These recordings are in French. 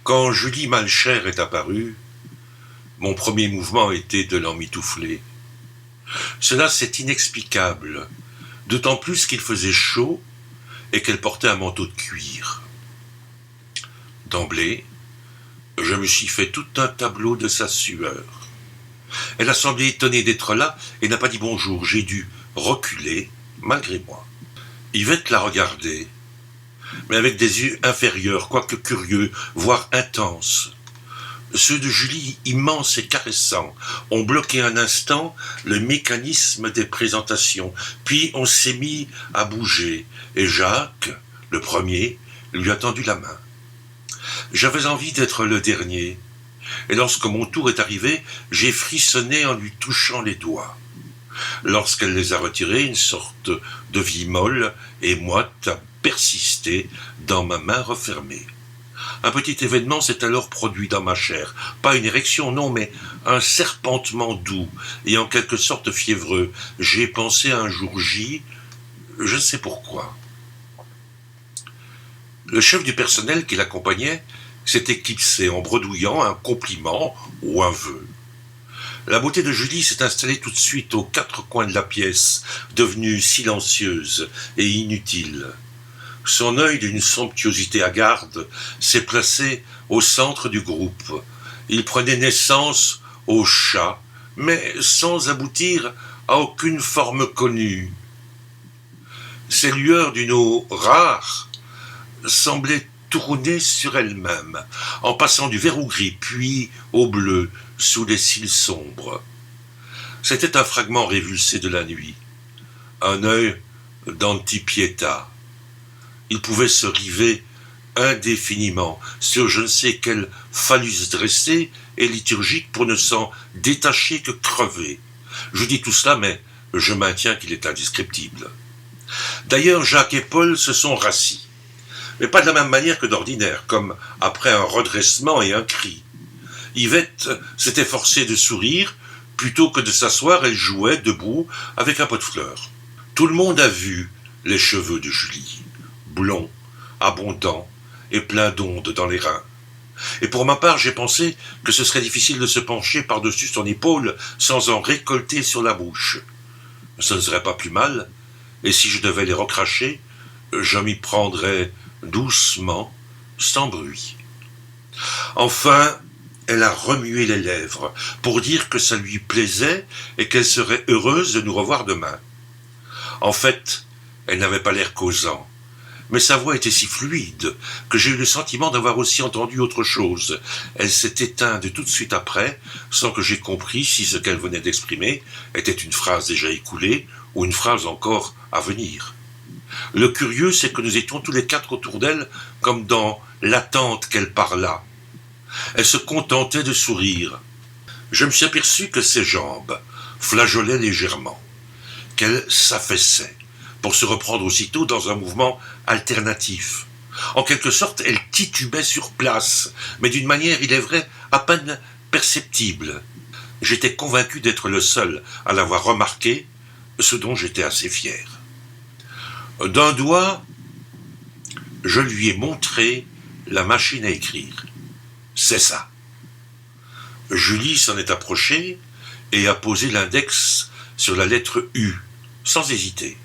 Quand Julie Malcher est apparue, mon premier mouvement était de l'emmitoufler. Cela, c'est inexplicable, d'autant plus qu'il faisait chaud et qu'elle portait un manteau de cuir. D'emblée, je me suis fait tout un tableau de sa sueur. Elle a semblé étonnée d'être là et n'a pas dit bonjour. J'ai dû reculer, malgré moi. Yvette l'a regardée, mais avec des yeux inférieurs, quoique curieux, voire intenses. Ceux de Julie, immenses et caressants, ont bloqué un instant le mécanisme des présentations. Puis on s'est mis à bouger, et Jacques, le premier, lui a tendu la main. J'avais envie d'être le dernier, et lorsque mon tour est arrivé, j'ai frissonné en lui touchant les doigts. Lorsqu'elle les a retirés, une sorte de vie molle et moite a persisté dans ma main refermée. Un petit événement s'est alors produit dans ma chair. Pas une érection, non, mais un serpentement doux et en quelque sorte fiévreux. J'ai pensé à un jour J, je ne sais pourquoi. Le chef du personnel qui l'accompagnait s'est éclipsé en bredouillant un compliment ou un vœu. La beauté de Julie s'est installée tout de suite aux quatre coins de la pièce, devenue silencieuse et inutile. Son œil d'une somptuosité hagarde s'est placé au centre du groupe. Il prenait naissance au chat, mais sans aboutir à aucune forme connue. Ses lueurs d'une eau rare semblaient tourner sur elle-même, en passant du vert au gris, puis au bleu, sous les cils sombres. C'était un fragment révulsé de la nuit, un œil d'antipiéta. Il pouvait se river indéfiniment sur je ne sais quel phallus dressé et liturgique pour ne s'en détacher que crever. Je dis tout cela, mais je maintiens qu'il est indescriptible. D'ailleurs, Jacques et Paul se sont rassis, mais pas de la même manière que d'ordinaire, comme après un redressement et un cri. Yvette s'était forcée de sourire, plutôt que de s'asseoir, elle jouait debout avec un pot de fleurs. Tout le monde a vu les cheveux de Julie, blonds, abondants et pleins d'ondes dans les reins. Et pour ma part, j'ai pensé que ce serait difficile de se pencher par-dessus son épaule sans en récolter sur la bouche. Ce ne serait pas plus mal, et si je devais les recracher, je m'y prendrais doucement, sans bruit. Enfin, elle a remué les lèvres pour dire que ça lui plaisait et qu'elle serait heureuse de nous revoir demain. En fait, elle n'avait pas l'air causant, mais sa voix était si fluide que j'ai eu le sentiment d'avoir aussi entendu autre chose. Elle s'est éteinte tout de suite après, sans que j'aie compris si ce qu'elle venait d'exprimer était une phrase déjà écoulée ou une phrase encore à venir. Le curieux, c'est que nous étions tous les quatre autour d'elle, comme dans l'attente qu'elle parlât. Elle se contentait de sourire. Je me suis aperçu que ses jambes flageolaient légèrement, qu'elle s'affaissait, pour se reprendre aussitôt dans un mouvement alternatif. En quelque sorte, elle titubait sur place, mais d'une manière, il est vrai, à peine perceptible. J'étais convaincu d'être le seul à l'avoir remarqué, ce dont j'étais assez fier. D'un doigt, je lui ai montré la machine à écrire. C'est ça. Julie s'en est approchée et a posé l'index sur la lettre U, sans hésiter.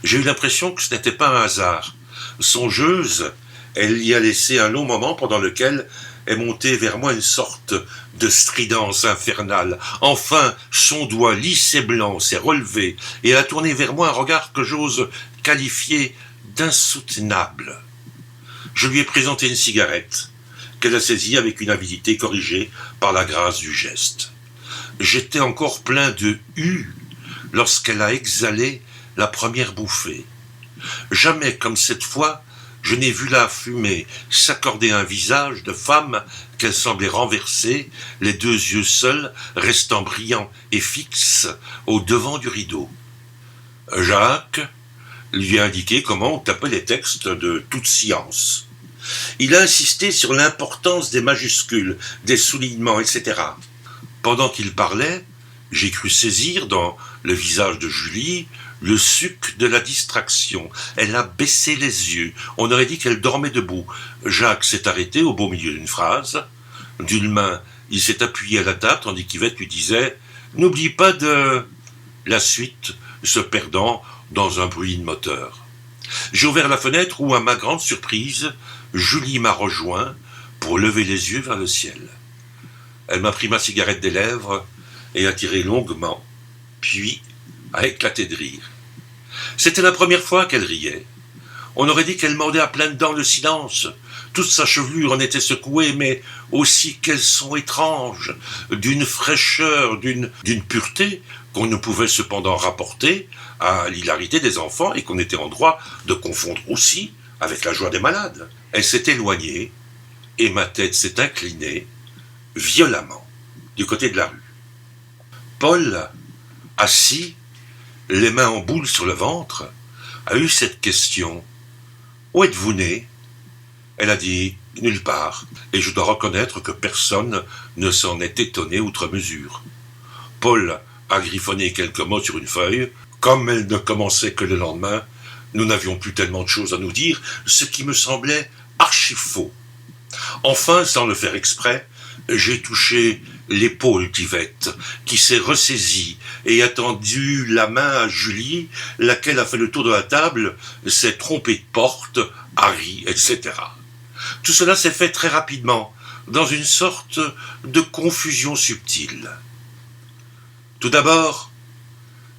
J'ai eu l'impression que ce n'était pas un hasard. Songeuse, elle y a laissé un long moment pendant lequel est montée vers moi une sorte de stridence infernale. Enfin, son doigt lisse et blanc s'est relevé et elle a tourné vers moi un regard que j'ose qualifié d'insoutenable. Je lui ai présenté une cigarette, qu'elle a saisie avec une avidité corrigée par la grâce du geste. J'étais encore plein de U lorsqu'elle a exhalé la première bouffée. Jamais comme cette fois, je n'ai vu la fumée s'accorder un visage de femme qu'elle semblait renverser, les deux yeux seuls restant brillants et fixes au devant du rideau. Jacques lui a indiqué comment on tapait les textes de toute science. Il a insisté sur l'importance des majuscules, des soulignements, etc. Pendant qu'il parlait, j'ai cru saisir dans le visage de Julie le suc de la distraction. Elle a baissé les yeux. On aurait dit qu'elle dormait debout. Jacques s'est arrêté au beau milieu d'une phrase. D'une main, il s'est appuyé à la table, tandis qu'Yvette lui disait « N'oublie pas de... » La suite se perdant dans un bruit de moteur. J'ai ouvert la fenêtre où, à ma grande surprise, Julie m'a rejoint pour lever les yeux vers le ciel. Elle m'a pris ma cigarette des lèvres et a tiré longuement, puis a éclaté de rire. C'était la première fois qu'elle riait. On aurait dit qu'elle mordait à pleines dents le silence. Toute sa chevelure en était secouée, mais aussi quels sons étranges, d'une fraîcheur, d'une pureté qu'on ne pouvait cependant rapporter à l'hilarité des enfants et qu'on était en droit de confondre aussi avec la joie des malades. Elle s'est éloignée et ma tête s'est inclinée violemment du côté de la rue. Paul, assis, les mains en boule sur le ventre, a eu cette question. « Où êtes-vous né ?» Elle a dit « Nulle part », et je dois reconnaître que personne ne s'en est étonné outre mesure. Paul a griffonné quelques mots sur une feuille. Comme elle ne commençait que le lendemain, nous n'avions plus tellement de choses à nous dire, ce qui me semblait archi faux. Enfin, sans le faire exprès, j'ai touché l'épaule d'Yvette, qui s'est ressaisie et a tendu la main à Julie, laquelle a fait le tour de la table, s'est trompée de porte, a ri, etc. Tout cela s'est fait très rapidement, dans une sorte de confusion subtile. Tout d'abord,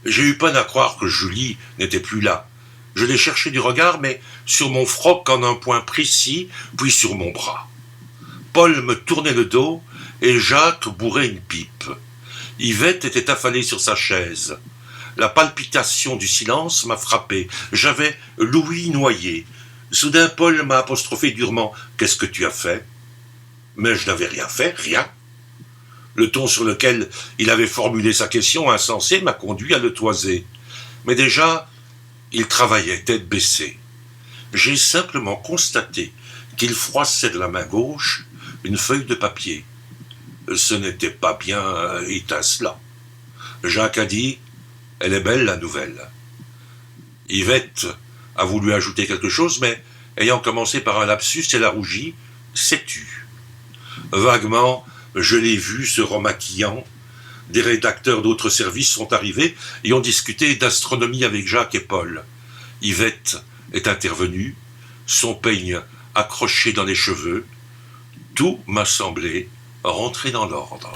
j'ai eu peine à croire que Julie n'était plus là. Je l'ai cherché du regard, mais sur mon froc en un point précis, puis sur mon bras. Paul me tournait le dos et Jacques bourrait une pipe. Yvette était affalée sur sa chaise. La palpitation du silence m'a frappé. J'avais l'ouïe noyée. Soudain, Paul m'a apostrophé durement. « Qu'est-ce que tu as fait ?» Mais je n'avais rien fait, rien. Le ton sur lequel il avait formulé sa question insensée m'a conduit à le toiser. Mais déjà, il travaillait tête baissée. J'ai simplement constaté qu'il froissait de la main gauche une feuille de papier. Ce n'était pas bien étincelant. Jacques a dit « Elle est belle, la nouvelle ». Yvette a voulu ajouter quelque chose, mais ayant commencé par un lapsus, elle a rougi, s'est tue. Vaguement, je l'ai vue se remaquillant. Des rédacteurs d'autres services sont arrivés et ont discuté d'astronomie avec Jacques et Paul. Yvette est intervenue, son peigne accroché dans les cheveux. Tout m'a semblé rentrer dans l'ordre.